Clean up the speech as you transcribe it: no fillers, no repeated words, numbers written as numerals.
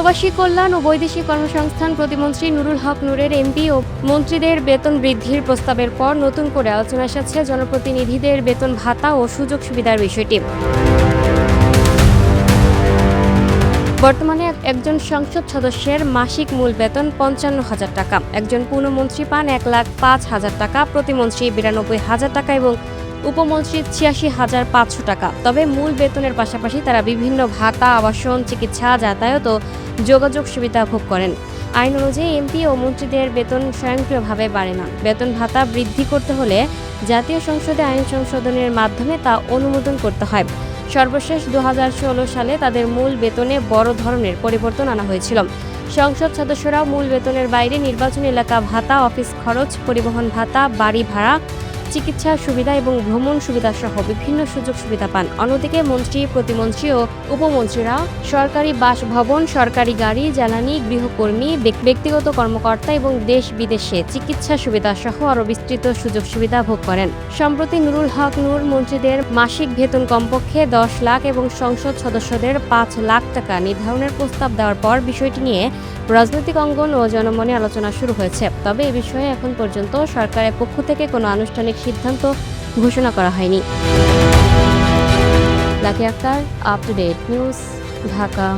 প্রবাসী কল্যাণ ও বৈদেশিক কর্মসংস্থান প্রতিমন্ত্রী নুরুল হক নূরের এমপি ও মন্ত্রীদের বেতন বৃদ্ধির প্রস্তাবের পর নতুন করে আলোচনা এসেছে জনপ্রতিনিধিদের বেতন ভাতা ও সুযোগ সুবিধার বিষয়টি। বর্তমানে একজন সংসদ সদস্যের মাসিক মূল বেতন ৫৫,০০০ টাকা, একজন পূর্ণমন্ত্রী পান ১,০৫,০০০ টাকা, প্রতিমন্ত্রী ৯২,০০০ টাকা এবং উপমন্ত্রী ৮৬,৫০০ টাকা। তবে মূল বেতনের পাশাপাশি তারা বিভিন্ন ভাতা, আবাসন, চিকিৎসা, যাতায়াত ও যোগাযোগ সুবিধা ভোগ করেন। আইন অনুযায়ী এমপি ও মন্ত্রীদের বেতন স্বয়ংক্রিয়ভাবে বাড়ে না। বেতন ভাতা বৃদ্ধি করতে হলে জাতীয় সংসদে আইন সংশোধনের মাধ্যমে তা অনুমোদন করতে হয়। সর্বশেষ ২০১৬ সালে তাদের মূল বেতনে বড় ধরনের পরিবর্তন আনা হয়েছিল। সংসদ সদস্যরাও মূল বেতনের বাইরে নির্বাচনী এলাকা ভাতা, অফিস খরচ, পরিবহন ভাতা, বাড়ি ভাড়া, চিকিৎসা সুবিধা এবং ভ্রমণ সুবিধা সহ বিভিন্ন সুযোগ সুবিধা পান। অন্যদিকে মন্ত্রী, প্রতিমন্ত্রী ও উপমন্ত্রীরা সরকারি বাসভবন, সরকারি গাড়ি, জ্বালানি, গৃহকর্মী, ব্যক্তিগত কর্মকর্তা এবং দেশ বিদেশে চিকিৎসা সুবিধা সহ আরও বিস্তৃত সুযোগ সুবিধা ভোগ করেন। সম্প্রতি নুরুল হক নূর মন্ত্রীদের মাসিক বেতন কমপক্ষে ১০ লাখ এবং সংসদ সদস্যদের ৫ লাখ টাকা নির্ধারণের প্রস্তাব দেওয়ার পর বিষয়টি নিয়ে রাজনৈতিক অঙ্গন ও জনমনে আলোচনা শুরু হয়েছে। তবে এ বিষয়ে এখন পর্যন্ত সরকারের পক্ষ থেকে কোনো আনুষ্ঠানিক সিদ্ধান্ত ঘোষণা করা হয়নি। Lucky Akter, up to date news, Dhaka.